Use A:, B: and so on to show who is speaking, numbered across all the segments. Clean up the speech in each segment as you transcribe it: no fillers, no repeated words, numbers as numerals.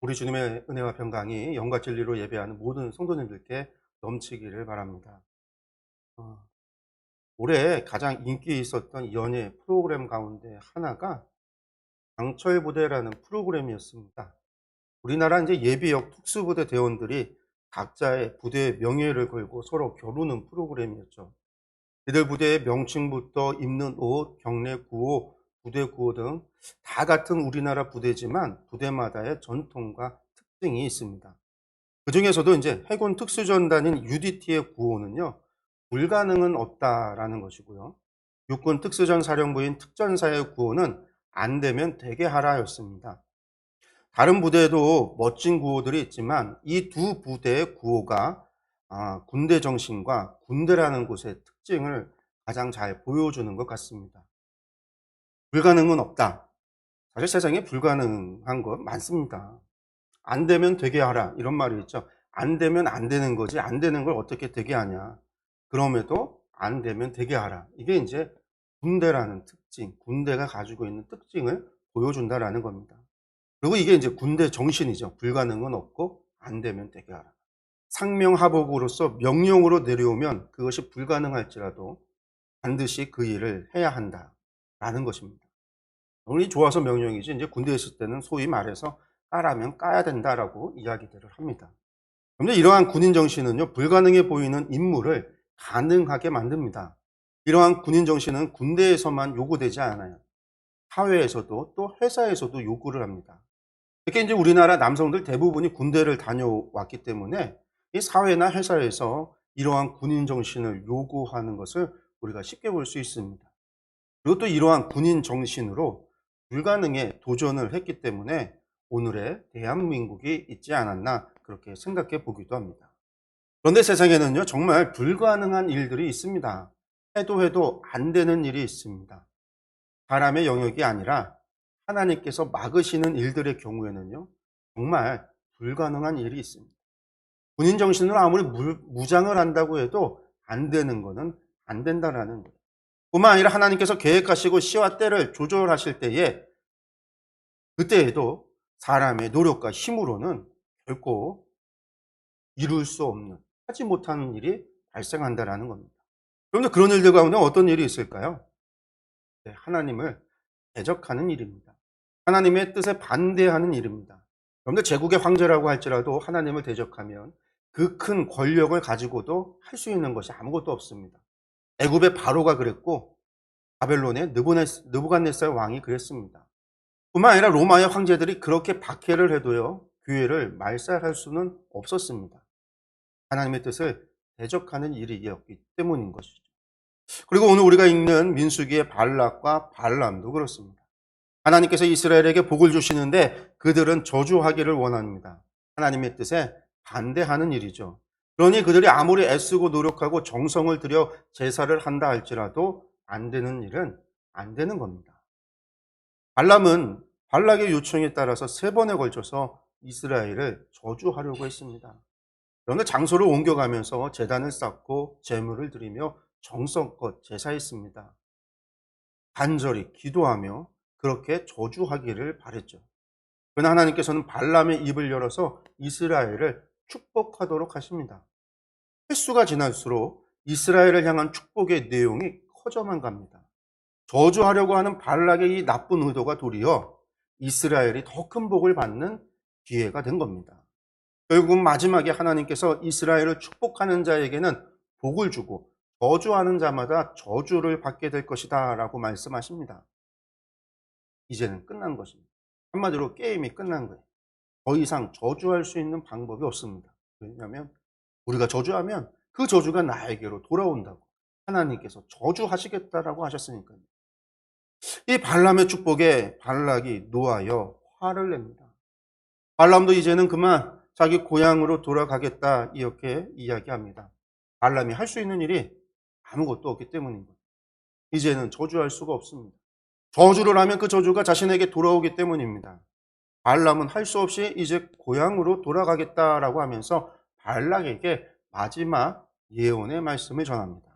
A: 우리 주님의 은혜와 평강이 영과 진리로 예배하는 모든 성도님들께 넘치기를 바랍니다. 어, 올해 가장 인기 있었던 연예 프로그램 가운데 하나가 강철부대라는 프로그램이었습니다. 우리나라 이제 예비역 특수부대 대원들이 각자의 부대의 명예를 걸고 서로 겨루는 프로그램이었죠. 이들 부대의 명칭부터 입는 옷, 경례 구호, 부대 구호 등 다 같은 우리나라 부대지만 부대마다의 전통과 특징이 있습니다. 그중에서도 이제 해군 특수전단인 UDT의 구호는요, 불가능은 없다라는 것이고요. 육군 특수전 사령부인 특전사의 구호는 안 되면 되게 하라였습니다. 다른 부대에도 멋진 구호들이 있지만 이 두 부대의 구호가 군대 정신과 군대라는 곳의 특징을 가장 잘 보여주는 것 같습니다. 불가능은 없다. 사실 세상에 불가능한 거 많습니다. 안 되면 되게 하라. 이런 말이 있죠. 안 되면 안 되는 거지. 안 되는 걸 어떻게 되게 하냐. 그럼에도 안 되면 되게 하라. 이게 이제 군대라는 특징, 군대가 가지고 있는 특징을 보여준다라는 겁니다. 그리고 이게 이제 군대 정신이죠. 불가능은 없고 안 되면 되게 하라. 상명하복으로서 명령으로 내려오면 그것이 불가능할지라도 반드시 그 일을 해야 한다라는 것입니다. 운이 좋아서 명령이지 이제 군대에 있을 때는 소위 말해서 까라면 까야 된다라고 이야기들을 합니다. 그런데 이러한 군인 정신은요, 불가능해 보이는 임무를 가능하게 만듭니다. 이러한 군인 정신은 군대에서만 요구되지 않아요. 사회에서도 또 회사에서도 요구를 합니다. 특히 이제 우리나라 남성들 대부분이 군대를 다녀왔기 때문에 이 사회나 회사에서 이러한 군인 정신을 요구하는 것을 우리가 쉽게 볼 수 있습니다. 그리고 또 이러한 군인 정신으로 불가능에 도전을 했기 때문에 오늘의 대한민국이 있지 않았나 그렇게 생각해 보기도 합니다. 그런데 세상에는요, 정말 불가능한 일들이 있습니다. 해도 안 되는 일이 있습니다. 사람의 영역이 아니라 하나님께서 막으시는 일들의 경우에는요, 정말 불가능한 일이 있습니다. 군인 정신으로 아무리 무장을 한다고 해도 안 되는 거는 안 된다라는 거예요. 뿐만 아니라 하나님께서 계획하시고 시와 때를 조절하실 때에 그때에도 사람의 노력과 힘으로는 결코 이룰 수 없는, 하지 못하는 일이 발생한다라는 겁니다. 그런데 그런 일들 가운데 어떤 일이 있을까요? 네, 하나님을 대적하는 일입니다. 하나님의 뜻에 반대하는 일입니다. 그런데 제국의 황제라고 할지라도 하나님을 대적하면 그 큰 권력을 가지고도 할 수 있는 것이 아무것도 없습니다. 애굽의 바로가 그랬고 바벨론의 느부갓네살 왕이 그랬습니다. 뿐만 아니라 로마의 황제들이 그렇게 박해를 해도요, 교회를 말살할 수는 없었습니다. 하나님의 뜻을 대적하는 일이었기 때문인 것이죠. 그리고 오늘 우리가 읽는 민수기의 발락과 발람도 그렇습니다. 하나님께서 이스라엘에게 복을 주시는데 그들은 저주하기를 원합니다. 하나님의 뜻에 반대하는 일이죠. 그러니 그들이 아무리 애쓰고 노력하고 정성을 들여 제사를 한다 할지라도 안 되는 일은 안 되는 겁니다. 발람은 발락의 요청에 따라서 3번에 걸쳐서 이스라엘을 저주하려고 했습니다. 그런데 장소를 옮겨가면서 제단을 쌓고 제물을 드리며 정성껏 제사했습니다. 간절히 기도하며 그렇게 저주하기를 바랬죠. 그러나 하나님께서는 발람의 입을 열어서 이스라엘을 축복하도록 하십니다. 횟수가 지날수록 이스라엘을 향한 축복의 내용이 커져만 갑니다. 저주하려고 하는 발락의 이 나쁜 의도가 도리어 이스라엘이 더 큰 복을 받는 기회가 된 겁니다. 결국 마지막에 하나님께서 이스라엘을 축복하는 자에게는 복을 주고 저주하는 자마다 저주를 받게 될 것이다 라고 말씀하십니다. 이제는 끝난 것입니다. 한마디로 게임이 끝난 거예요. 더 이상 저주할 수 있는 방법이 없습니다. 왜냐하면 우리가 저주하면 그 저주가 나에게로 돌아온다고 하나님께서 저주하시겠다라고 하셨으니까요. 이 발람의 축복에 발락이 노하여 화를 냅니다. 발람도 이제는 그만 자기 고향으로 돌아가겠다 이렇게 이야기합니다. 발람이 할 수 있는 일이 아무것도 없기 때문인 거예요. 이제는 저주할 수가 없습니다. 저주를 하면 그 저주가 자신에게 돌아오기 때문입니다. 발람은 할 수 없이 이제 고향으로 돌아가겠다라고 하면서 발락에게 마지막 예언의 말씀을 전합니다.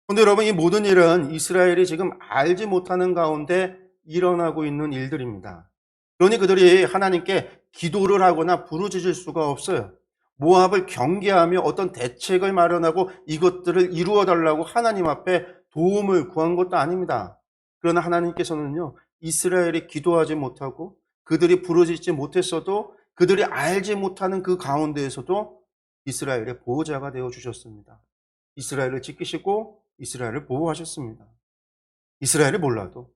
A: 그런데 여러분, 이 모든 일은 이스라엘이 지금 알지 못하는 가운데 일어나고 있는 일들입니다. 그러니 그들이 하나님께 기도를 하거나 부르짖을 수가 없어요. 모압을 경계하며 어떤 대책을 마련하고 이것들을 이루어 달라고 하나님 앞에 도움을 구한 것도 아닙니다. 그러나 하나님께서는요, 이스라엘이 기도하지 못하고 그들이 부르짖지 못했어도 그들이 알지 못하는 그 가운데에서도 이스라엘의 보호자가 되어 주셨습니다. 이스라엘을 지키시고 이스라엘을 보호하셨습니다. 이스라엘이 몰라도,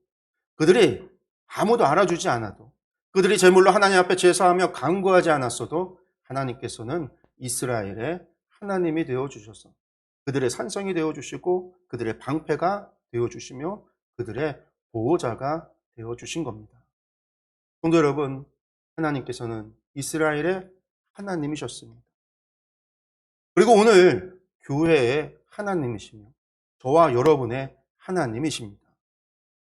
A: 그들이 아무도 알아주지 않아도, 그들이 제물로 하나님 앞에 제사하며 간구하지 않았어도 하나님께서는 이스라엘의 하나님이 되어 주셔서 그들의 산성이 되어 주시고 그들의 방패가 되어 주시며 그들의 보호자가 되어 주신 겁니다. 성도 여러분, 하나님께서는 이스라엘의 하나님이셨습니다. 그리고 오늘 교회의 하나님이시며 저와 여러분의 하나님이십니다.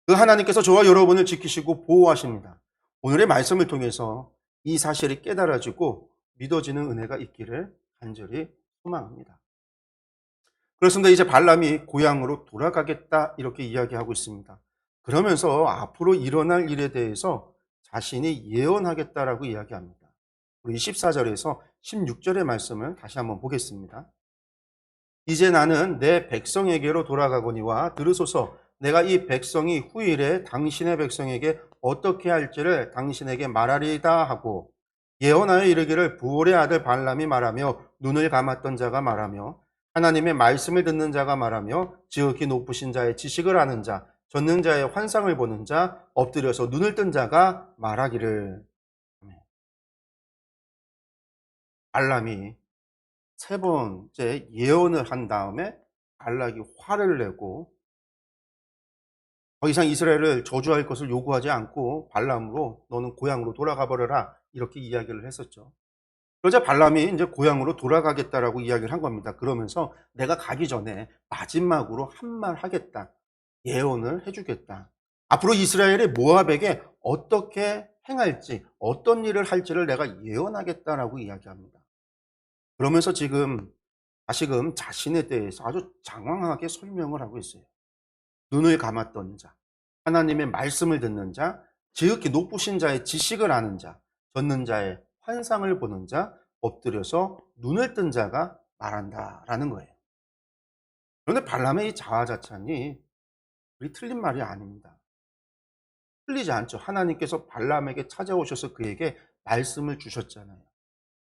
A: 그 하나님께서 저와 여러분을 지키시고 보호하십니다. 오늘의 말씀을 통해서 이 사실이 깨달아지고 믿어지는 은혜가 있기를 간절히 소망합니다. 그렇습니다. 이제 발람이 고향으로 돌아가겠다 이렇게 이야기하고 있습니다. 그러면서 앞으로 일어날 일에 대해서 자신이 예언하겠다라고 이야기합니다. 우리 14절에서 16절의 말씀을 다시 한번 보겠습니다. 이제 나는 내 백성에게로 돌아가거니와 들으소서. 내가 이 백성이 후일에 당신의 백성에게 어떻게 할지를 당신에게 말하리이다 하고 예언하여 이르기를 부올의 아들 발람이 말하며 눈을 감았던 자가 말하며 하나님의 말씀을 듣는 자가 말하며 지극히 높으신 자의 지식을 아는 자 젖는 자의 환상을 보는 자 엎드려서 눈을 뜬 자가 말하기를. 발람이 세 번째 예언을 한 다음에 발락이 화를 내고 더 이상 이스라엘을 저주할 것을 요구하지 않고 발람으로 너는 고향으로 돌아가 버려라 이렇게 이야기를 했었죠. 그러자 발람이 이제 고향으로 돌아가겠다라고 이야기를 한 겁니다. 그러면서 내가 가기 전에 마지막으로 한 말 하겠다. 예언을 해주겠다. 앞으로 이스라엘이 모압에게 어떻게 행할지 어떤 일을 할지를 내가 예언하겠다라고 이야기합니다. 그러면서 지금 다시금 자신에 대해서 아주 장황하게 설명을 하고 있어요. 눈을 감았던 자, 하나님의 말씀을 듣는 자, 지극히 높으신 자의 지식을 아는 자, 젖는 자의 환상을 보는 자, 엎드려서 눈을 뜬 자가 말한다라는 거예요. 그런데 발람의 이 자화자찬이 우리 틀린 말이 아닙니다. 틀리지 않죠. 하나님께서 발람에게 찾아오셔서 그에게 말씀을 주셨잖아요.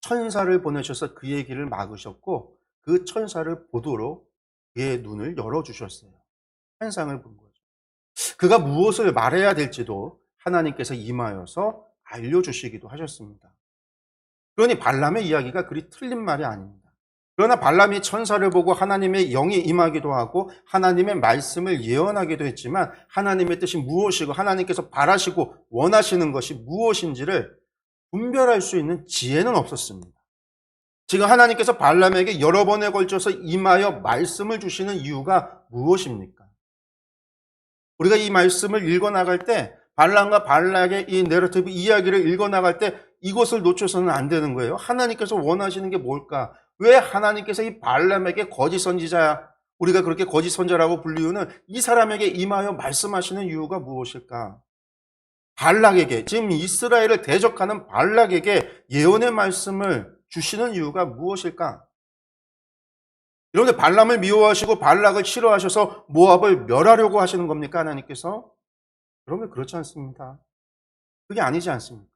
A: 천사를 보내셔서 그의 길을 막으셨고 그 천사를 보도록 그의 눈을 열어주셨어요. 환상을 본 거죠. 그가 무엇을 말해야 될지도 하나님께서 임하여서 알려주시기도 하셨습니다. 그러니 발람의 이야기가 그리 틀린 말이 아닙니다. 그러나 발람이 천사를 보고 하나님의 영이 임하기도 하고 하나님의 말씀을 예언하기도 했지만 하나님의 뜻이 무엇이고 하나님께서 바라시고 원하시는 것이 무엇인지를 분별할 수 있는 지혜는 없었습니다. 지금 하나님께서 발람에게 여러 번에 걸쳐서 임하여 말씀을 주시는 이유가 무엇입니까? 우리가 이 말씀을 읽어나갈 때 발람과 발락의 이 내러티브 이야기를 읽어나갈 때 이것을 놓쳐서는 안 되는 거예요. 하나님께서 원하시는 게 뭘까? 왜 하나님께서 이 발람에게 거짓 선지자, 우리가 그렇게 거짓 선자라고 불리우는 이 사람에게 임하여 말씀하시는 이유가 무엇일까? 발락에게, 지금 이스라엘을 대적하는 발락에게 예언의 말씀을 주시는 이유가 무엇일까? 그런데 발람을 미워하시고 발락을 싫어하셔서 모압을 멸하려고 하시는 겁니까, 하나님께서? 그러면 그렇지 않습니다. 그게 아니지 않습니까?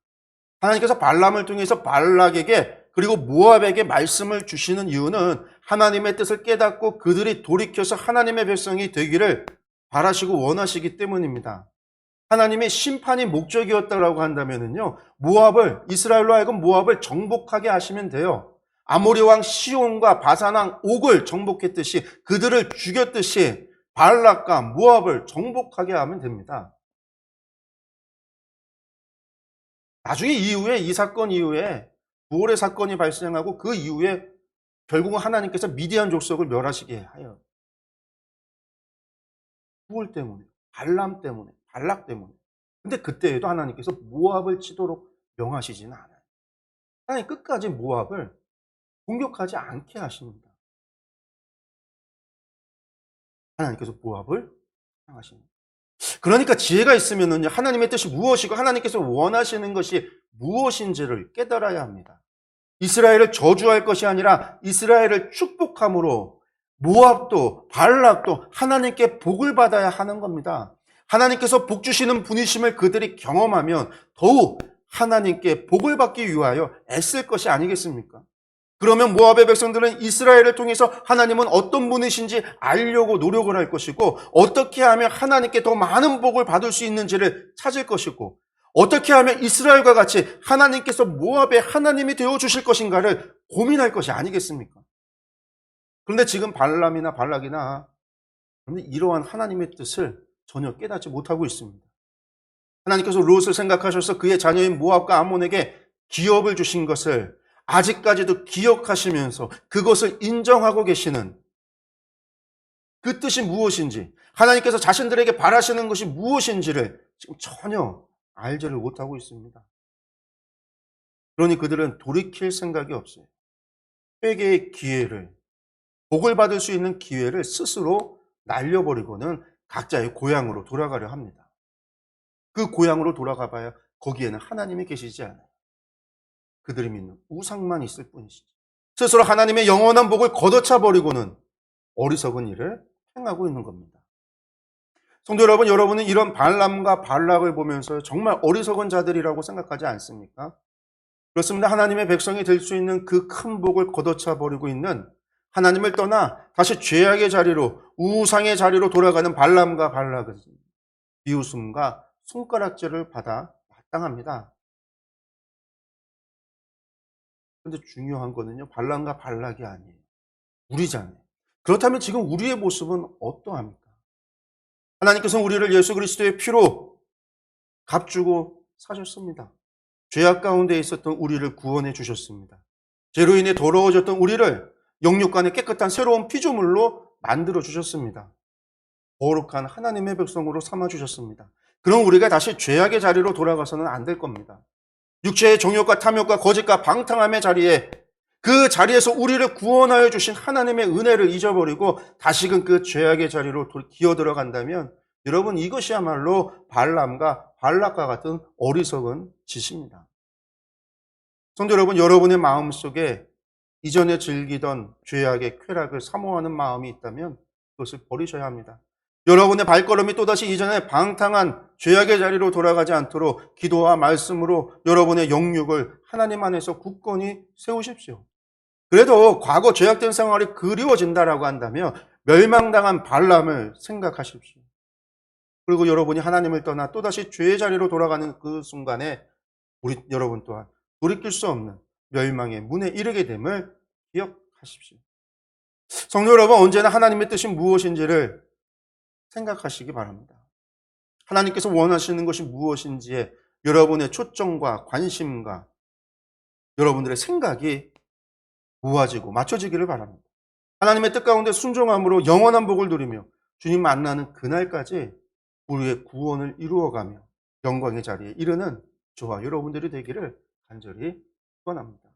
A: 하나님께서 발람을 통해서 발락에게 그리고 모압에게 말씀을 주시는 이유는 하나님의 뜻을 깨닫고 그들이 돌이켜서 하나님의 백성이 되기를 바라시고 원하시기 때문입니다. 하나님의 심판이 목적이었다고 한다면요, 모압을, 이스라엘로 하여금 모압을 정복하게 하시면 돼요. 아모리 왕 시온과 바산 왕 옥을 정복했듯이 그들을 죽였듯이 발락과 모압을 정복하게 하면 됩니다. 나중에 이후에 이 사건 이후에 부올의 사건이 발생하고 그 이후에 결국은 하나님께서 미디안 족속을 멸하시게 하여 부올 때문에, 발람 때문에, 발락 때문에. 근데 그때에도 하나님께서 모압을 치도록 명하시지는 않아요. 하나님 끝까지 모압을 공격하지 않게 하십니다. 하나님께서 모압을 사랑하십니다. 그러니까 지혜가 있으면은요, 하나님의 뜻이 무엇이고 하나님께서 원하시는 것이 무엇인지를 깨달아야 합니다. 이스라엘을 저주할 것이 아니라 이스라엘을 축복함으로 모압도 발락도 하나님께 복을 받아야 하는 겁니다. 하나님께서 복 주시는 분이심을 그들이 경험하면 더욱 하나님께 복을 받기 위하여 애쓸 것이 아니겠습니까? 그러면 모압의 백성들은 이스라엘을 통해서 하나님은 어떤 분이신지 알려고 노력을 할 것이고, 어떻게 하면 하나님께 더 많은 복을 받을 수 있는지를 찾을 것이고, 어떻게 하면 이스라엘과 같이 하나님께서 모압의 하나님이 되어 주실 것인가를 고민할 것이 아니겠습니까? 그런데 지금 발람이나 발락이나 이러한 하나님의 뜻을 전혀 깨닫지 못하고 있습니다. 하나님께서 롯을 생각하셔서 그의 자녀인 모압과 암몬에게 기업을 주신 것을 아직까지도 기억하시면서 그것을 인정하고 계시는 그 뜻이 무엇인지, 하나님께서 자신들에게 바라시는 것이 무엇인지를 지금 전혀 알지를 못하고 있습니다. 그러니 그들은 돌이킬 생각이 없어요. 회개의 기회를, 복을 받을 수 있는 기회를 스스로 날려버리고는 각자의 고향으로 돌아가려 합니다. 그 고향으로 돌아가 봐야 거기에는 하나님이 계시지 않아요. 그들이 믿는 우상만 있을 뿐이시죠. 스스로 하나님의 영원한 복을 걷어차 버리고는 어리석은 일을 행하고 있는 겁니다. 성도 여러분, 여러분은 이런 발람과 발락을 보면서 정말 어리석은 자들이라고 생각하지 않습니까? 그렇습니다. 하나님의 백성이 될 수 있는 그 큰 복을 걷어차 버리고 있는, 하나님을 떠나 다시 죄악의 자리로, 우상의 자리로 돌아가는 발람과 발락은 비웃음과 손가락질을 받아 마땅합니다. 그런데 중요한 거는요, 발람과 발락이 아니에요. 우리잖아요. 그렇다면 지금 우리의 모습은 어떠합니까? 하나님께서는 우리를 예수 그리스도의 피로 값주고 사셨습니다. 죄악 가운데 있었던 우리를 구원해 주셨습니다. 죄로 인해 더러워졌던 우리를 영육간의 깨끗한 새로운 피조물로 만들어 주셨습니다. 거룩한 하나님의 백성으로 삼아 주셨습니다. 그럼 우리가 다시 죄악의 자리로 돌아가서는 안 될 겁니다. 육체의 정욕과 탐욕과 거짓과 방탕함의 자리에, 그 자리에서 우리를 구원하여 주신 하나님의 은혜를 잊어버리고 다시금 그 죄악의 자리로 기어 들어간다면, 여러분, 이것이야말로 발람과 발락과 같은 어리석은 짓입니다. 성도 여러분, 여러분의 마음속에 이전에 즐기던 죄악의 쾌락을 사모하는 마음이 있다면 그것을 버리셔야 합니다. 여러분의 발걸음이 또다시 이전에 방탕한 죄악의 자리로 돌아가지 않도록 기도와 말씀으로 여러분의 영육을 하나님 안에서 굳건히 세우십시오. 그래도 과거 죄악된 생활이 그리워진다라고 한다면 멸망당한 발람을 생각하십시오. 그리고 여러분이 하나님을 떠나 또다시 죄의 자리로 돌아가는 그 순간에 여러분 또한 돌이킬 수 없는 멸망의 문에 이르게 됨을 기억하십시오. 성도 여러분, 언제나 하나님의 뜻이 무엇인지를 생각하시기 바랍니다. 하나님께서 원하시는 것이 무엇인지에 여러분의 초점과 관심과 여러분들의 생각이 모아지고 맞춰지기를 바랍니다. 하나님의 뜻 가운데 순종함으로 영원한 복을 누리며 주님 만나는 그날까지 우리의 구원을 이루어가며 영광의 자리에 이르는 저와 여러분들이 되기를 간절히 축원합니다.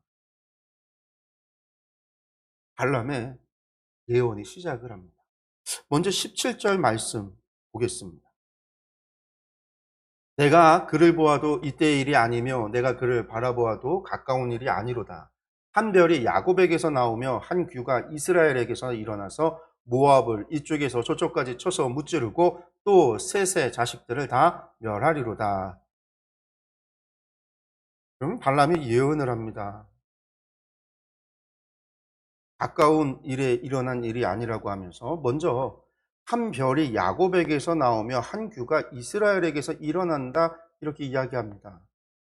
A: 발람의 예언이 시작을 합니다. 먼저 17절 말씀 보겠습니다. 내가 그를 보아도 이때의 일이 아니며 내가 그를 바라보아도 가까운 일이 아니로다. 한 별이 야곱에게서 나오며 한 규가 이스라엘에게서 일어나서 모압을 이쪽에서 저쪽까지 쳐서 무찌르고 또 셋의 자식들을 다 멸하리로다. 그러면 발람이 예언을 합니다. 가까운 일에 일어난 일이 아니라고 하면서 먼저 한 별이 야곱에게서 나오며 한 규가 이스라엘에게서 일어난다, 이렇게 이야기합니다.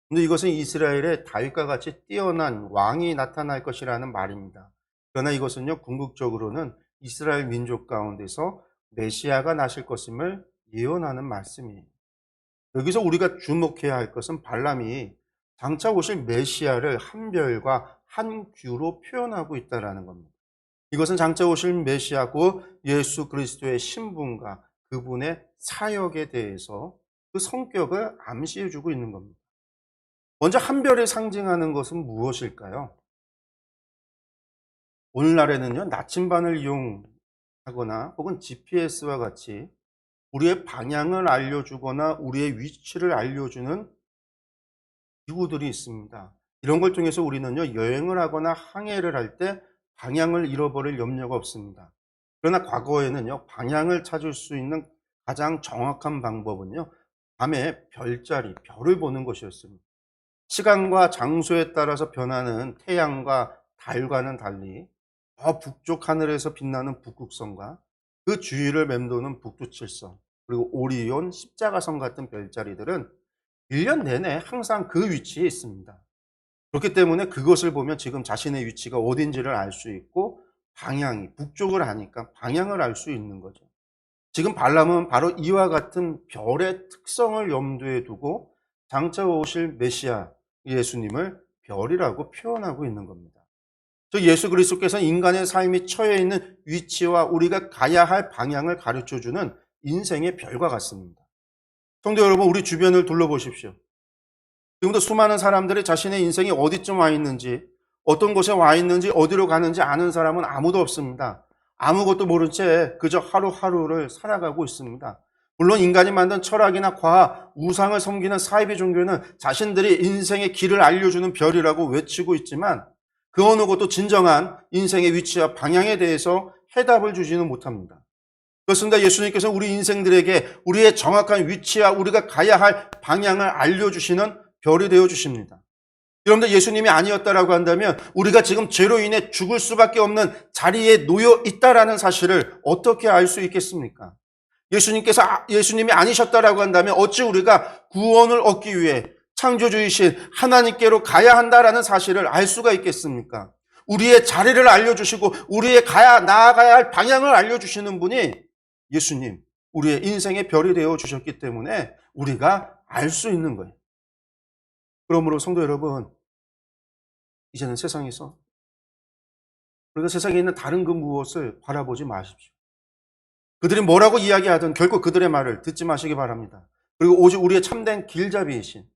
A: 근데 이것은 이스라엘의 다윗과 같이 뛰어난 왕이 나타날 것이라는 말입니다. 그러나 이것은요, 궁극적으로는 이스라엘 민족 가운데서 메시아가 나실 것임을 예언하는 말씀이에요. 여기서 우리가 주목해야 할 것은 발람이 장차 오실 메시아를 한 별과 한 규로 표현하고 있다는 겁니다. 이것은 장차 오실 메시아고 예수 그리스도의 신분과 그분의 사역에 대해서 그 성격을 암시해주고 있는 겁니다. 먼저 한 별이 상징하는 것은 무엇일까요? 오늘날에는요, 나침반을 이용하거나 혹은 GPS와 같이 우리의 방향을 알려주거나 우리의 위치를 알려주는 기구들이 있습니다. 이런 걸 통해서 우리는요, 여행을 하거나 항해를 할 때 방향을 잃어버릴 염려가 없습니다. 그러나 과거에는요, 방향을 찾을 수 있는 가장 정확한 방법은요, 밤에 별자리, 별을 보는 것이었습니다. 시간과 장소에 따라서 변하는 태양과 달과는 달리 저 북쪽 하늘에서 빛나는 북극성과 그 주위를 맴도는 북두칠성, 그리고 오리온, 십자가성 같은 별자리들은 1년 내내 항상 그 위치에 있습니다. 그렇기 때문에 그것을 보면 지금 자신의 위치가 어딘지를 알 수 있고, 방향이 북쪽을 아니까 방향을 알 수 있는 거죠. 지금 발람은 바로 이와 같은 별의 특성을 염두에 두고 장차 오실 메시아 예수님을 별이라고 표현하고 있는 겁니다. 즉 예수 그리스도께서는 인간의 삶이 처해 있는 위치와 우리가 가야 할 방향을 가르쳐주는 인생의 별과 같습니다. 성도 여러분, 우리 주변을 둘러보십시오. 지금도 수많은 사람들이 자신의 인생이 어디쯤 와 있는지, 어떤 곳에 와 있는지, 어디로 가는지 아는 사람은 아무도 없습니다. 아무것도 모른 채 그저 하루하루를 살아가고 있습니다. 물론 인간이 만든 철학이나 과학, 우상을 섬기는 사이비 종교는 자신들이 인생의 길을 알려주는 별이라고 외치고 있지만 그 어느 것도 진정한 인생의 위치와 방향에 대해서 해답을 주지는 못합니다. 그렇습니다. 예수님께서 우리 인생들에게 우리의 정확한 위치와 우리가 가야 할 방향을 알려주시는 별이 되어 주십니다. 여러분들, 예수님이 아니었다라고 한다면 우리가 지금 죄로 인해 죽을 수밖에 없는 자리에 놓여 있다라는 사실을 어떻게 알 수 있겠습니까? 예수님이 아니셨다라고 한다면 어찌 우리가 구원을 얻기 위해 창조주이신 하나님께로 가야 한다라는 사실을 알 수가 있겠습니까? 우리의 자리를 알려주시고 우리의 나아가야 할 방향을 알려주시는 분이 예수님, 우리의 인생의 별이 되어 주셨기 때문에 우리가 알 수 있는 거예요. 그러므로 성도 여러분, 이제는 세상에서 우리가 세상에 있는 다른 그 무엇을 바라보지 마십시오. 그들이 뭐라고 이야기하든 결코 그들의 말을 듣지 마시기 바랍니다. 그리고 오직 우리의 참된 길잡이이신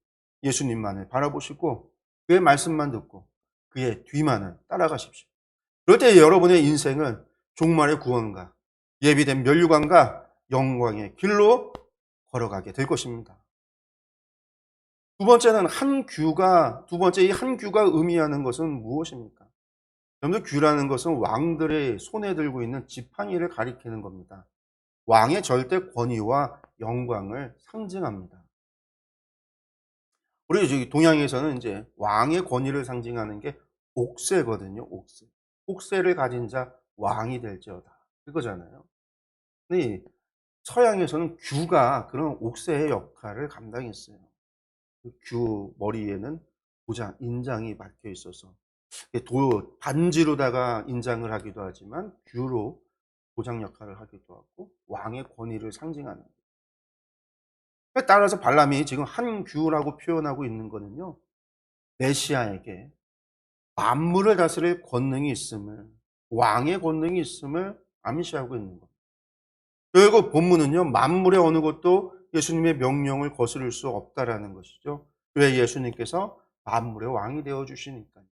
A: 예수님만을 바라보시고 그의 말씀만 듣고 그의 뒤만을 따라가십시오. 그럴 때 여러분의 인생은 종말의 구원과 예비된 면류관과 영광의 길로 걸어가게 될 것입니다. 두 번째는 이 한 규가 의미하는 것은 무엇입니까? 여러분들, 규라는 것은 왕들의 손에 들고 있는 지팡이를 가리키는 겁니다. 왕의 절대 권위와 영광을 상징합니다. 우리 여기 동양에서는 이제 왕의 권위를 상징하는 게 옥새거든요. 옥새. 옥새를 가진 자 왕이 될지어다. 그거잖아요. 근데 서양에서는 규가 그런 옥새의 역할을 감당했어요. 그 규 머리에는 도장, 인장이 박혀 있어서 반지로다가 인장을 하기도 하지만 규로 도장 역할을 하기도 하고 왕의 권위를 상징하는 거예요. 따라서 발람이 지금 한 규라고 표현하고 있는 거는요, 메시아에게 만물을 다스릴 권능이 있음을, 왕의 권능이 있음을 암시하고 있는 겁니다. 결국 본문은요, 만물의 어느 것도 예수님의 명령을 거스를 수 없다라는 것이죠. 왜? 예수님께서 만물의 왕이 되어 주시니까요.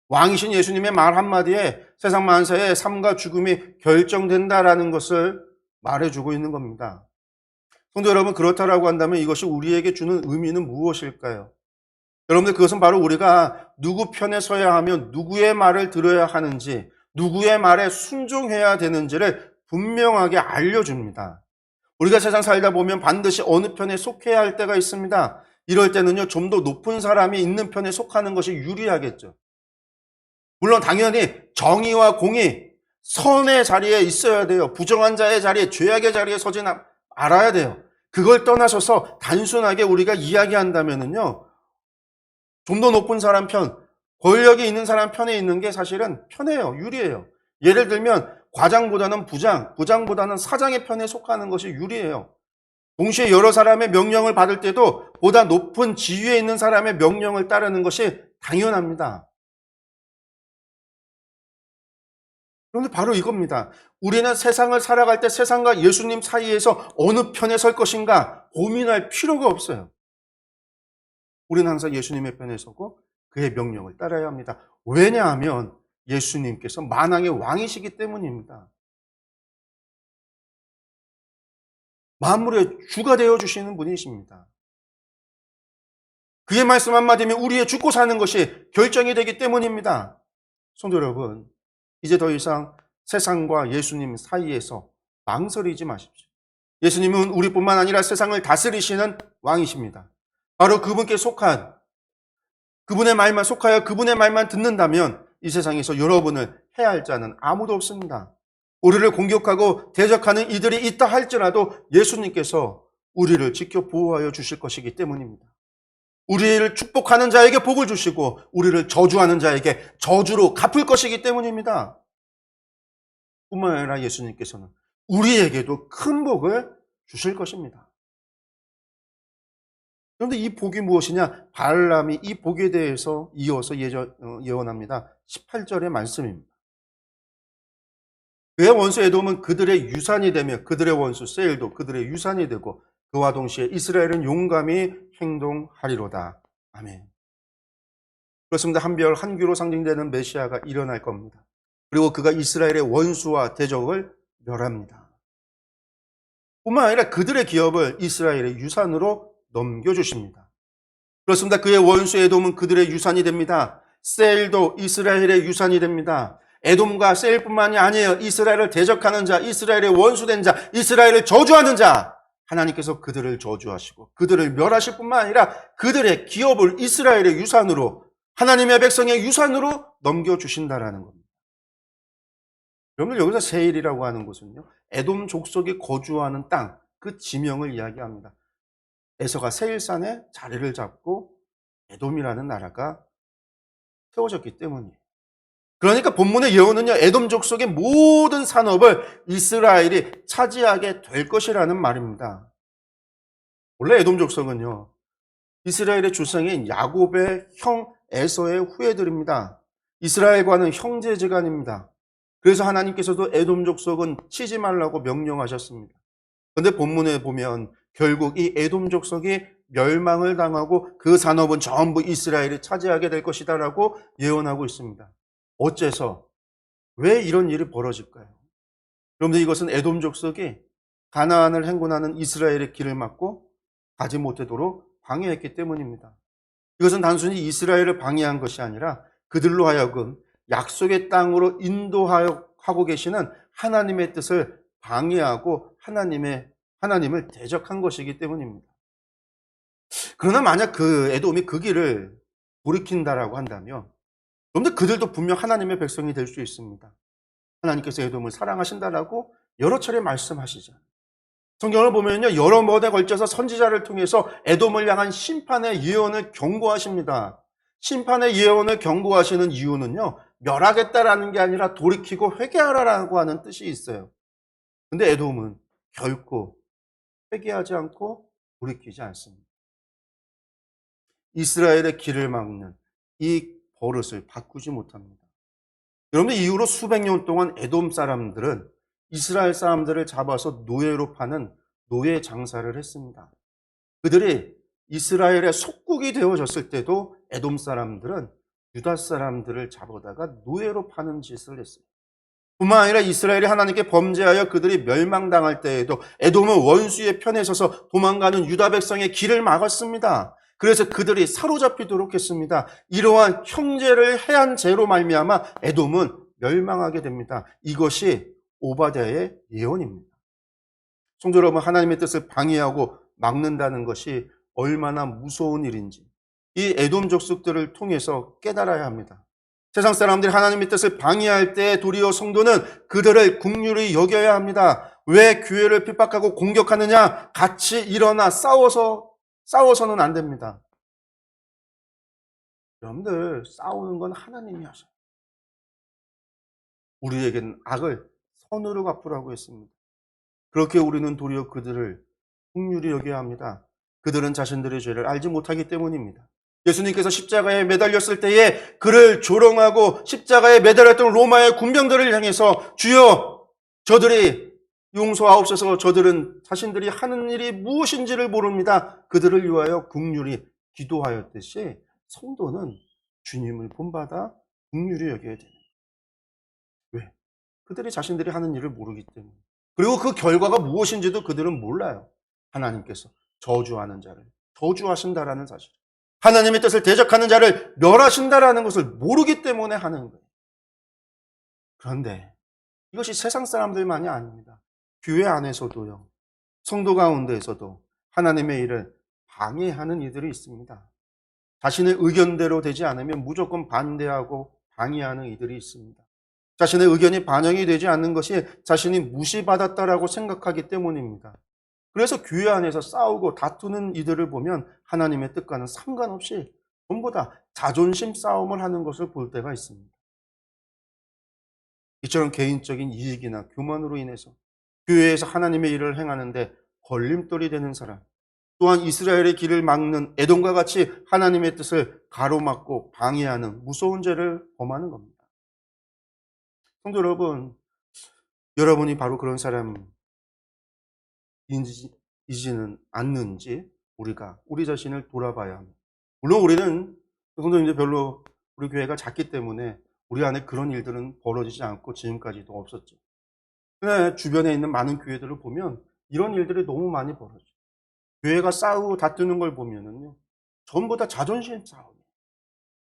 A: 왕이신 예수님의 말 한마디에 세상 만사의 삶과 죽음이 결정된다라는 것을 말해주고 있는 겁니다. 성도 여러분, 그렇다라고 한다면 이것이 우리에게 주는 의미는 무엇일까요? 여러분들, 그것은 바로 우리가 누구 편에 서야 하며 누구의 말을 들어야 하는지, 누구의 말에 순종해야 되는지를 분명하게 알려줍니다. 우리가 세상 살다 보면 반드시 어느 편에 속해야 할 때가 있습니다. 이럴 때는요, 좀 더 높은 사람이 있는 편에 속하는 것이 유리하겠죠. 물론 당연히 정의와 공의, 선의 자리에 있어야 돼요. 부정한 자의 자리에, 죄악의 자리에 서지 알아야 돼요. 그걸 떠나셔서 단순하게 우리가 이야기한다면은요, 좀 더 높은 사람 편, 권력이 있는 사람 편에 있는 게 사실은 편해요. 유리해요. 예를 들면 과장보다는 부장, 부장보다는 사장의 편에 속하는 것이 유리해요. 동시에 여러 사람의 명령을 받을 때도 보다 높은 지위에 있는 사람의 명령을 따르는 것이 당연합니다. 그런데 바로 이겁니다. 우리는 세상을 살아갈 때 세상과 예수님 사이에서 어느 편에 설 것인가 고민할 필요가 없어요. 우리는 항상 예수님의 편에 서고 그의 명령을 따라야 합니다. 왜냐하면 예수님께서 만왕의 왕이시기 때문입니다. 만물의 주가 되어 주시는 분이십니다. 그의 말씀 한마디면 우리의 죽고 사는 것이 결정이 되기 때문입니다. 성도 여러분, 이제 더 이상 세상과 예수님 사이에서 망설이지 마십시오. 예수님은 우리뿐만 아니라 세상을 다스리시는 왕이십니다. 바로 그분께 속한, 그분의 말만 속하여 그분의 말만 듣는다면 이 세상에서 여러분을 해할 자는 아무도 없습니다. 우리를 공격하고 대적하는 이들이 있다 할지라도 예수님께서 우리를 지켜 보호하여 주실 것이기 때문입니다. 우리를 축복하는 자에게 복을 주시고 우리를 저주하는 자에게 저주로 갚을 것이기 때문입니다. 뿐만 아니라 예수님께서는 우리에게도 큰 복을 주실 것입니다. 그런데 이 복이 무엇이냐? 발람이 이 복에 대해서 이어서 예언합니다. 18절의 말씀입니다. 그의 원수 에돔은 그들의 유산이 되며 그들의 원수 세일도 그들의 유산이 되고 그와 동시에 이스라엘은 용감히 행동하리로다. 아멘. 그렇습니다. 한별 한규로 상징되는 메시아가 일어날 겁니다. 그리고 그가 이스라엘의 원수와 대적을 멸합니다. 뿐만 아니라 그들의 기업을 이스라엘의 유산으로 넘겨주십니다. 그렇습니다. 그의 원수 에돔은 그들의 유산이 됩니다. 세일도 이스라엘의 유산이 됩니다. 에돔과 세일뿐만이 아니에요. 이스라엘을 대적하는 자, 이스라엘의 원수된 자, 이스라엘을 저주하는 자, 하나님께서 그들을 저주하시고 그들을 멸하실 뿐만 아니라 그들의 기업을 이스라엘의 유산으로, 하나님의 백성의 유산으로 넘겨주신다라는 겁니다. 여러분들 여기서 세일이라고 하는 곳은요, 에돔 족속이 거주하는 땅, 그 지명을 이야기합니다. 에서가 세일산에 자리를 잡고 에돔이라는 나라가 세워졌기 때문이에요. 그러니까 본문의 예언은요, 에돔 족속의 모든 산업을 이스라엘이 차지하게 될 것이라는 말입니다. 원래 에돔 족속은요, 이스라엘의 조상인 야곱의 형 에서의 후예들입니다. 이스라엘과는 형제지간입니다. 그래서 하나님께서도 에돔 족속은 치지 말라고 명령하셨습니다. 그런데 본문에 보면 결국 이 에돔 족속이 멸망을 당하고 그 산업은 전부 이스라엘이 차지하게 될 것이다라고 예언하고 있습니다. 어째서? 왜 이런 일이 벌어질까요? 여러분들, 이것은 에돔 족속이 가나안을 행군하는 이스라엘의 길을 막고 가지 못하도록 방해했기 때문입니다. 이것은 단순히 이스라엘을 방해한 것이 아니라 그들로 하여금 약속의 땅으로 인도하고 계시는 하나님의 뜻을 방해하고 하나님을 대적한 것이기 때문입니다. 그러나 만약 그 에돔이 그 길을 돌이킨다라고 한다면, 그런데 그들도 분명 하나님의 백성이 될 수 있습니다. 하나님께서 에돔을 사랑하신다라고 여러 차례 말씀하시죠. 성경을 보면요, 여러 번에 걸쳐서 선지자를 통해서 에돔을 향한 심판의 예언을 경고하십니다. 심판의 예언을 경고하시는 이유는요, 멸하겠다라는 게 아니라 돌이키고 회개하라라고 하는 뜻이 있어요. 근데 에돔은 결코 회개하지 않고 돌이키지 않습니다. 이스라엘의 길을 막는 이 버릇을 바꾸지 못합니다. 여러분, 이후로 수백 년 동안 에돔 사람들은 이스라엘 사람들을 잡아서 노예로 파는 노예 장사를 했습니다. 그들이 이스라엘의 속국이 되어졌을 때도 에돔 사람들은 유다 사람들을 잡아다가 노예로 파는 짓을 했습니다. 뿐만 아니라 이스라엘이 하나님께 범죄하여 그들이 멸망당할 때에도 에돔은 원수의 편에 서서 도망가는 유다 백성의 길을 막았습니다. 그래서 그들이 사로잡히도록 했습니다. 이러한 형제를 해한 죄로 말미암아 에돔은 멸망하게 됩니다. 이것이 오바댜의 예언입니다. 성도 여러분, 하나님의 뜻을 방해하고 막는다는 것이 얼마나 무서운 일인지 이 에돔 족속들을 통해서 깨달아야 합니다. 세상 사람들이 하나님의 뜻을 방해할 때 도리어 성도는 그들을 긍휼히 여겨야 합니다. 왜 교회를 핍박하고 공격하느냐? 같이 일어나 싸워서는 안 됩니다. 여러분들, 싸우는 건 하나님이 하셔요. 우리에게는 악을 선으로 갚으라고 했습니다. 그렇게 우리는 도리어 그들을 긍휼히 여겨야 합니다. 그들은 자신들의 죄를 알지 못하기 때문입니다. 예수님께서 십자가에 매달렸을 때에 그를 조롱하고 십자가에 매달렸던 로마의 군병들을 향해서 주여, 저들이 용서하옵소서, 저들은 자신들이 하는 일이 무엇인지를 모릅니다. 그들을 위하여 긍휼히 기도하였듯이 성도는 주님을 본받아 긍휼히 여겨야 됩니다. 왜? 그들이 자신들이 하는 일을 모르기 때문에. 그리고 그 결과가 무엇인지도 그들은 몰라요. 하나님께서 저주하는 자를 저주하신다라는 사실. 하나님의 뜻을 대적하는 자를 멸하신다라는 것을 모르기 때문에 하는 거예요. 그런데 이것이 세상 사람들만이 아닙니다. 교회 안에서도요. 성도 가운데에서도 하나님의 일을 방해하는 이들이 있습니다. 자신의 의견대로 되지 않으면 무조건 반대하고 방해하는 이들이 있습니다. 자신의 의견이 반영이 되지 않는 것이 자신이 무시받았다라고 생각하기 때문입니다. 그래서 교회 안에서 싸우고 다투는 이들을 보면 하나님의 뜻과는 상관없이 전부 다 자존심 싸움을 하는 것을 볼 때가 있습니다. 이처럼 개인적인 이익이나 교만으로 인해서 교회에서 하나님의 일을 행하는데 걸림돌이 되는 사람, 또한 이스라엘의 길을 막는 에돔과 같이 하나님의 뜻을 가로막고 방해하는 무서운 죄를 범하는 겁니다. 성도 여러분, 여러분이 바로 그런 사람이지는 않는지 우리가 우리 자신을 돌아봐야 합니다. 물론 우리는 성도님들 별로 우리 교회가 작기 때문에 우리 안에 그런 일들은 벌어지지 않고 지금까지도 없었죠. 근데 주변에 있는 많은 교회들을 보면 이런 일들이 너무 많이 벌어져요. 교회가 싸우고 다투는 걸 보면은요, 전부 다 자존심 싸움이에요.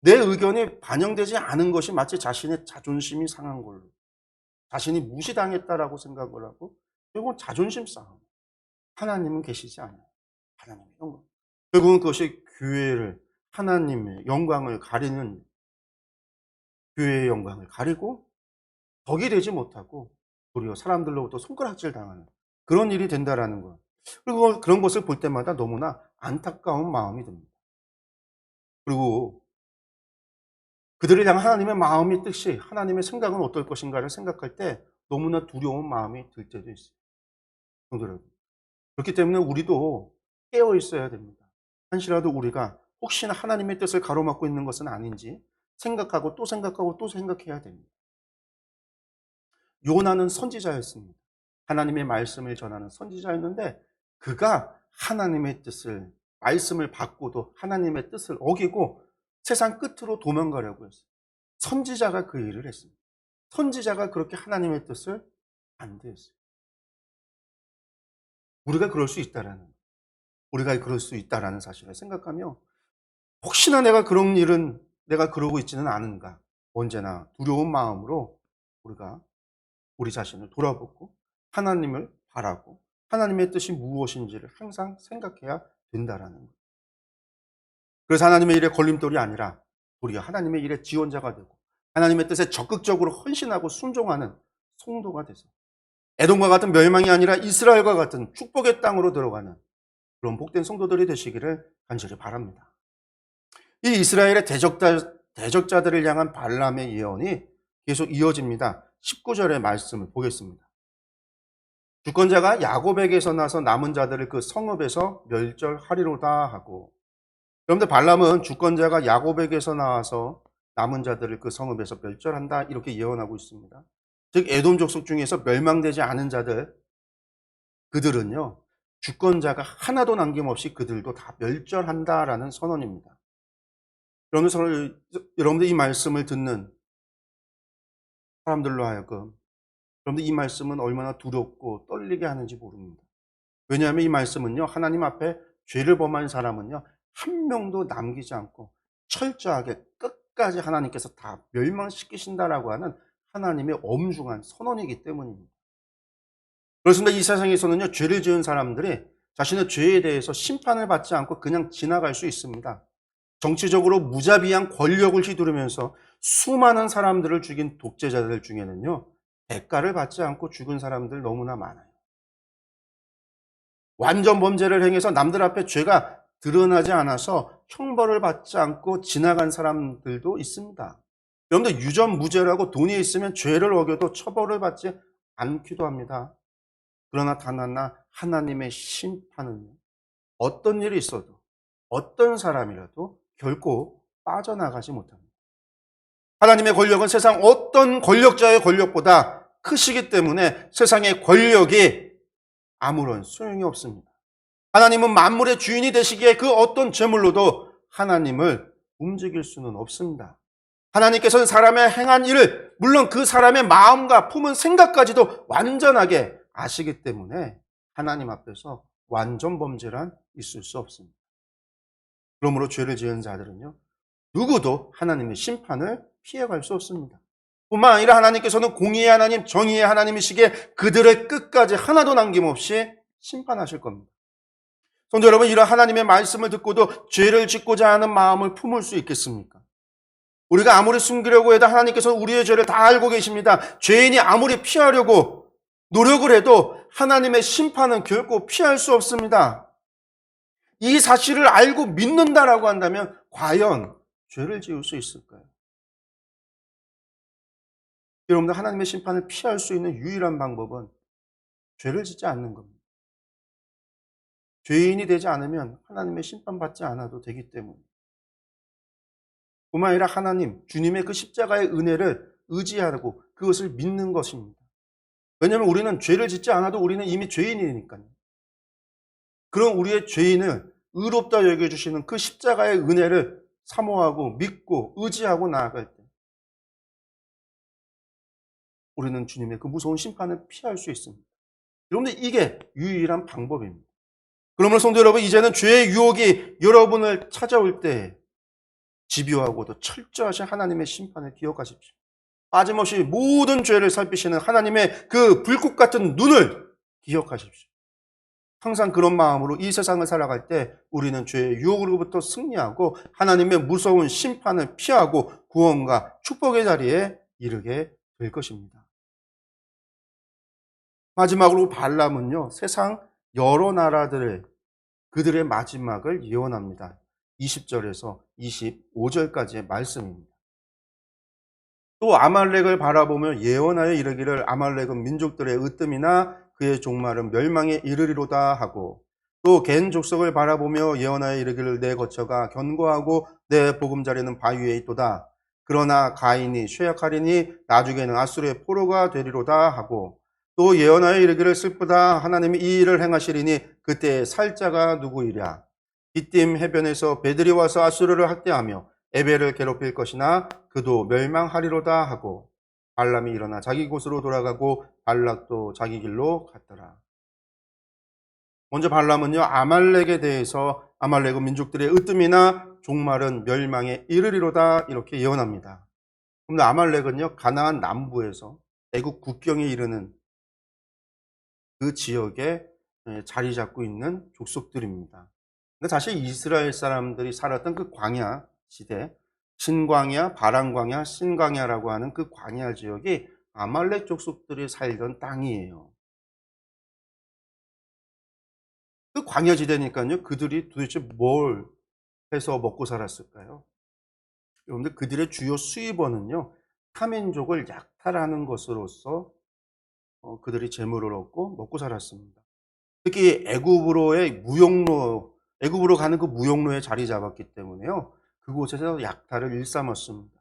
A: 내 의견이 반영되지 않은 것이 마치 자신의 자존심이 상한 걸로, 자신이 무시당했다라고 생각을 하고, 결국은 자존심 싸움. 하나님은 계시지 않아요. 하나님의 영광. 결국은 그것이 교회를, 하나님의 영광을 가리는, 교회의 영광을 가리고 덕이 되지 못하고 도리어 사람들로부터 손가락질 당하는 그런 일이 된다라는 것. 그리고 그런 것을 볼 때마다 너무나 안타까운 마음이 듭니다. 그리고 그들을 향한 하나님의 마음이 뜻이, 하나님의 생각은 어떨 것인가를 생각할 때 너무나 두려운 마음이 들 때도 있어요. 성도 여러분. 그렇기 때문에 우리도 깨어 있어야 됩니다. 한시라도 우리가 혹시나 하나님의 뜻을 가로막고 있는 것은 아닌지 생각하고 또 생각하고 또 생각해야 됩니다. 요나는 선지자였습니다. 하나님의 말씀을 전하는 선지자였는데 그가 하나님의 뜻을, 말씀을 받고도 하나님의 뜻을 어기고 세상 끝으로 도망가려고 했어요. 선지자가 그 일을 했습니다. 선지자가 그렇게 하나님의 뜻을 반대했어요. 우리가 그럴 수 있다라는, 우리가 그럴 수 있다라는 사실을 생각하며 혹시나 내가 그런 일은 내가 그러고 있지는 않은가, 언제나 두려운 마음으로 우리가 우리 자신을 돌아보고 하나님을 바라고 하나님의 뜻이 무엇인지를 항상 생각해야 된다라는 거예요. 그래서 하나님의 일에 걸림돌이 아니라 우리가 하나님의 일의 지원자가 되고 하나님의 뜻에 적극적으로 헌신하고 순종하는 성도가 돼서 에돔과 같은 멸망이 아니라 이스라엘과 같은 축복의 땅으로 들어가는 그런 복된 성도들이 되시기를 간절히 바랍니다. 이 이스라엘의 대적자들을 향한 발람의 예언이 계속 이어집니다. 19절의 말씀을 보겠습니다. 주권자가 야곱에게서 나서 남은 자들을 그 성읍에서 멸절하리로다 하고, 여러분들 발람은 주권자가 야곱에게서 나와서 남은 자들을 그 성읍에서 멸절한다 이렇게 예언하고 있습니다. 즉 에돔 족속 중에서 멸망되지 않은 자들, 그들은요 주권자가 하나도 남김없이 그들도 다 멸절한다라는 선언입니다. 여러분들 이 말씀을 듣는 사람들로 하여금 여러분들 이 말씀은 얼마나 두렵고 떨리게 하는지 모릅니다. 왜냐하면 이 말씀은요 하나님 앞에 죄를 범한 사람은요 한 명도 남기지 않고 철저하게 끝까지 하나님께서 다 멸망시키신다라고 하는 하나님의 엄중한 선언이기 때문입니다. 그렇습니다. 이 세상에서는요 죄를 지은 사람들이 자신의 죄에 대해서 심판을 받지 않고 그냥 지나갈 수 있습니다. 정치적으로 무자비한 권력을 휘두르면서 수많은 사람들을 죽인 독재자들 중에는요 대가를 받지 않고 죽은 사람들 너무나 많아요. 완전 범죄를 행해서 남들 앞에 죄가 드러나지 않아서 형벌을 받지 않고 지나간 사람들도 있습니다. 여러분들 유전무죄라고 돈이 있으면 죄를 어겨도 처벌을 받지 않기도 합니다. 그러나 단 하나 하나님의 심판은 어떤 일이 있어도 어떤 사람이라도 결코 빠져나가지 못합니다. 하나님의 권력은 세상 어떤 권력자의 권력보다 크시기 때문에 세상의 권력이 아무런 소용이 없습니다. 하나님은 만물의 주인이 되시기에 그 어떤 재물로도 하나님을 움직일 수는 없습니다. 하나님께서는 사람의 행한 일을, 물론 그 사람의 마음과 품은 생각까지도 완전하게 아시기 때문에 하나님 앞에서 완전 범죄란 있을 수 없습니다. 그러므로 죄를 지은 자들은요, 누구도 하나님의 심판을 피해갈 수 없습니다. 뿐만 아니라 하나님께서는 공의의 하나님, 정의의 하나님이시기에 그들을 끝까지 하나도 남김없이 심판하실 겁니다. 성도 여러분, 이런 하나님의 말씀을 듣고도 죄를 짓고자 하는 마음을 품을 수 있겠습니까? 우리가 아무리 숨기려고 해도 하나님께서는 우리의 죄를 다 알고 계십니다. 죄인이 아무리 피하려고 노력을 해도 하나님의 심판은 결코 피할 수 없습니다. 이 사실을 알고 믿는다라고 한다면 과연 죄를 지을 수 있을까요? 여러분들, 하나님의 심판을 피할 수 있는 유일한 방법은 죄를 짓지 않는 겁니다. 죄인이 되지 않으면 하나님의 심판받지 않아도 되기 때문에. 뿐만 아니라 하나님, 주님의 그 십자가의 은혜를 의지하고 그것을 믿는 것입니다. 왜냐하면 우리는 죄를 짓지 않아도 우리는 이미 죄인이니까요. 그런 우리의 죄인을 의롭다 여겨주시는 그 십자가의 은혜를 사모하고 믿고 의지하고 나아갈 때 우리는 주님의 그 무서운 심판을 피할 수 있습니다. 여러분들, 이게 유일한 방법입니다. 그러므로 성도 여러분, 이제는 죄의 유혹이 여러분을 찾아올 때 집요하고도 철저하신 하나님의 심판을 기억하십시오. 빠짐없이 모든 죄를 살피시는 하나님의 그 불꽃 같은 눈을 기억하십시오. 항상 그런 마음으로 이 세상을 살아갈 때 우리는 죄의 유혹으로부터 승리하고 하나님의 무서운 심판을 피하고 구원과 축복의 자리에 이르게 될 것입니다. 마지막으로 발람은요, 세상 여러 나라들의 그들의 마지막을 예언합니다. 20절에서 25절까지의 말씀입니다. 또 아말렉을 바라보며 예언하여 이르기를 아말렉은 민족들의 으뜸이나 그의 종말은 멸망에 이르리로다 하고, 또 겐 족속을 바라보며 예언하여 이르기를 내 거처가 견고하고 내 보금자리는 바위에 있도다. 그러나 가인이 쇠약하리니 나중에는 아수르의 포로가 되리로다 하고, 또 예언하여 이르기를 슬프다. 하나님이 이 일을 행하시리니 그때 살자가 누구이랴. 깃딤 해변에서 배들이 와서 아수르를 학대하며 에벨을 괴롭힐 것이나 그도 멸망하리로다 하고, 발람이 일어나 자기 곳으로 돌아가고 발락도 자기 길로 갔더라. 먼저 발람은요, 아말렉에 대해서 아말렉은 민족들의 으뜸이나 종말은 멸망에 이르리로다 이렇게 예언합니다. 그런데 아말렉은요, 가나안 남부에서 애국 국경에 이르는 그 지역에 자리 잡고 있는 족속들입니다. 근데 사실 이스라엘 사람들이 살았던 그 광야 시대, 신광야, 바람광야, 신광야라고 하는 그 광야 지역이 아말렉 족속들이 살던 땅이에요. 그 광야 지대니까요, 그들이 도대체 뭘 해서 먹고 살았을까요? 여러분들, 그들의 주요 수입원은요, 타민족을 약탈하는 것으로서 그들이 재물을 얻고 먹고 살았습니다. 특히 애굽으로 가는 그 무역로에 자리 잡았기 때문에요, 그곳에서 약탈을 일삼았습니다.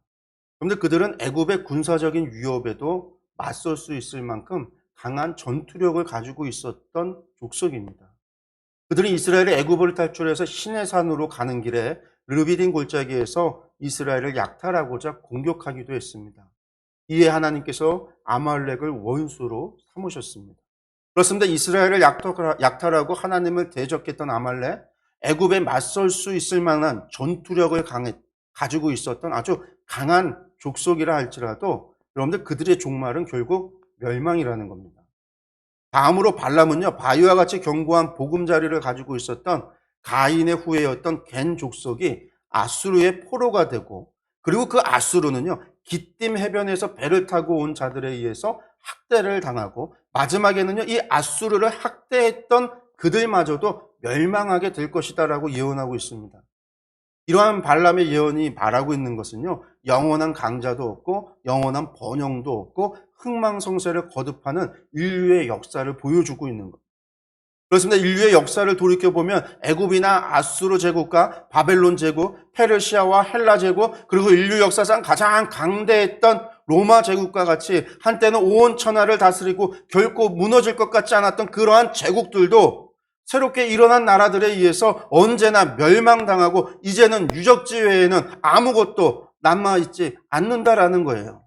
A: 그런데 그들은 애굽의 군사적인 위협에도 맞설 수 있을 만큼 강한 전투력을 가지고 있었던 족속입니다. 그들이 이스라엘의 애굽을 탈출해서 시내산으로 가는 길에 르비딘 골짜기에서 이스라엘을 약탈하고자 공격하기도 했습니다. 이에 하나님께서 아말렉을 원수로 삼으셨습니다. 그렇습니다. 이스라엘을 약탈하고 하나님을 대적했던 아말렉, 애굽에 맞설 수 있을 만한 전투력을 가지고 있었던 아주 강한 족속이라 할지라도 여러분들, 그들의 종말은 결국 멸망이라는 겁니다. 다음으로 발람은요, 바위와 같이 견고한 보금자리를 가지고 있었던 가인의 후예였던 겐 족속이 아수르의 포로가 되고, 그리고 그 아수르는요, 깃딤 해변에서 배를 타고 온 자들에 의해서 학대를 당하고, 마지막에는요, 이 아수르를 학대했던 그들마저도 멸망하게 될 것이다라고 예언하고 있습니다. 이러한 발람의 예언이 말하고 있는 것은요, 영원한 강자도 없고 영원한 번영도 없고 흥망성쇠를 거듭하는 인류의 역사를 보여주고 있는 것. 그렇습니다. 인류의 역사를 돌이켜보면 애굽이나 아수르 제국과 바벨론 제국, 페르시아와 헬라 제국, 그리고 인류 역사상 가장 강대했던 로마 제국과 같이 한때는 온 천하를 다스리고 결코 무너질 것 같지 않았던 그러한 제국들도 새롭게 일어난 나라들에 의해서 언제나 멸망당하고 이제는 유적지 외에는 아무것도 남아있지 않는다라는 거예요.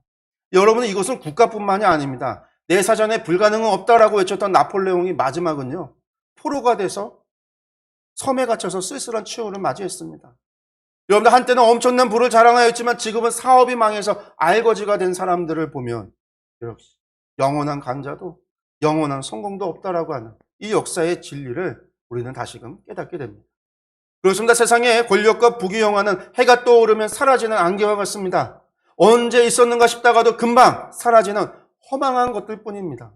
A: 여러분, 이것은 국가뿐만이 아닙니다. 내 사전에 불가능은 없다라고 외쳤던 나폴레옹이 마지막은요, 포로가 돼서 섬에 갇혀서 쓸쓸한 최후를 맞이했습니다. 여러분들, 한때는 엄청난 부를 자랑하였지만 지금은 사업이 망해서 알거지가 된 사람들을 보면 역시 영원한 감자도 영원한 성공도 없다라고 하는 이 역사의 진리를 우리는 다시금 깨닫게 됩니다. 그렇습니다. 세상에 권력과 부귀영화는 해가 떠오르면 사라지는 안개와 같습니다. 언제 있었는가 싶다가도 금방 사라지는 허망한 것들 뿐입니다.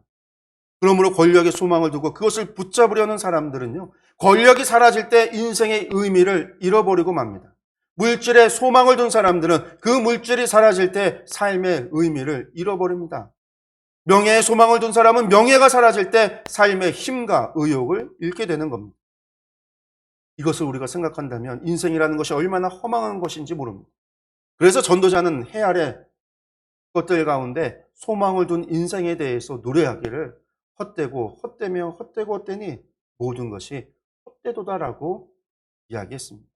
A: 그러므로 권력의 소망을 두고 그것을 붙잡으려는 사람들은요, 권력이 사라질 때 인생의 의미를 잃어버리고 맙니다. 물질에 소망을 둔 사람들은 그 물질이 사라질 때 삶의 의미를 잃어버립니다. 명예에 소망을 둔 사람은 명예가 사라질 때 삶의 힘과 의욕을 잃게 되는 겁니다. 이것을 우리가 생각한다면 인생이라는 것이 얼마나 허망한 것인지 모릅니다. 그래서 전도자는 해 아래 것들 가운데 소망을 둔 인생에 대해서 노래하기를 헛되고 헛되며 헛되고 헛되니 모든 것이 헛되도다라고 이야기했습니다.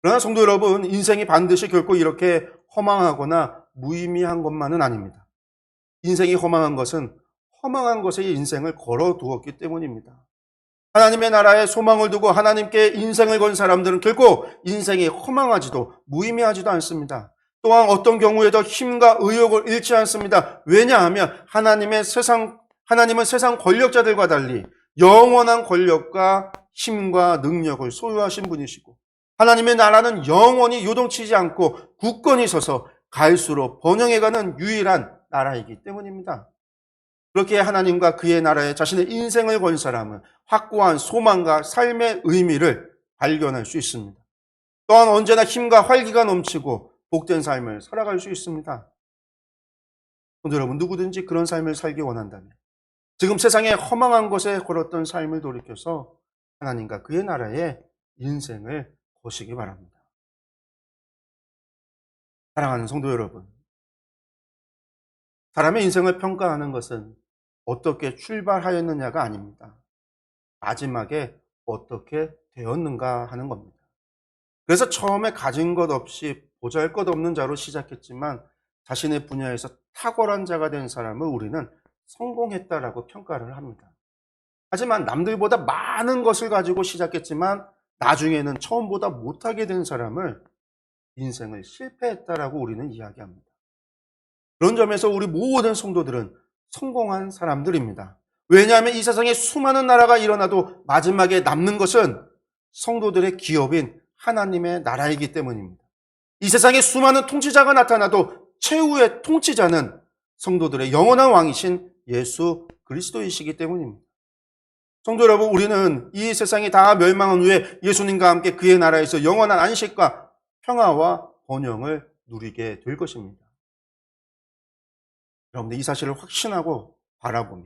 A: 그러나 성도 여러분, 인생이 반드시 결코 이렇게 허망하거나 무의미한 것만은 아닙니다. 인생이 허망한 것은 허망한 것에 인생을 걸어두었기 때문입니다. 하나님의 나라에 소망을 두고 하나님께 인생을 건 사람들은 결코 인생이 허망하지도 무의미하지도 않습니다. 또한 어떤 경우에도 힘과 의욕을 잃지 않습니다. 왜냐하면 하나님은 세상 권력자들과 달리 영원한 권력과 힘과 능력을 소유하신 분이시고, 하나님의 나라는 영원히 요동치지 않고 굳건히 서서 갈수록 번영해가는 유일한 나라이기 때문입니다. 그렇게 하나님과 그의 나라에 자신의 인생을 건 사람은 확고한 소망과 삶의 의미를 발견할 수 있습니다. 또한 언제나 힘과 활기가 넘치고 복된 삶을 살아갈 수 있습니다. 여러분, 누구든지 그런 삶을 살기 원한다면 지금 세상에 허망한 것에 걸었던 삶을 돌이켜서 하나님과 그의 나라에 인생을 거시기 바랍니다. 사랑하는 성도 여러분, 사람의 인생을 평가하는 것은 어떻게 출발하였느냐가 아닙니다. 마지막에 어떻게 되었는가 하는 겁니다. 그래서 처음에 가진 것 없이 보잘것없는 자로 시작했지만 자신의 분야에서 탁월한 자가 된 사람을 우리는 성공했다라고 평가를 합니다. 하지만 남들보다 많은 것을 가지고 시작했지만 나중에는 처음보다 못하게 된 사람을 인생을 실패했다라고 우리는 이야기합니다. 그런 점에서 우리 모든 성도들은 성공한 사람들입니다. 왜냐하면 이 세상에 수많은 나라가 일어나도 마지막에 남는 것은 성도들의 기업인 하나님의 나라이기 때문입니다. 이 세상에 수많은 통치자가 나타나도 최후의 통치자는 성도들의 영원한 왕이신 예수 그리스도이시기 때문입니다. 성도 여러분, 우리는 이 세상이 다 멸망한 후에 예수님과 함께 그의 나라에서 영원한 안식과 평화와 번영을 누리게 될 것입니다. 여러분들, 이 사실을 확신하고 바라보며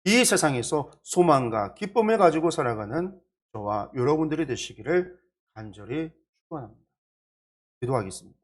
A: 이 세상에서 소망과 기쁨을 가지고 살아가는 저와 여러분들이 되시기를 간절히 축원합니다. 기도하겠습니다.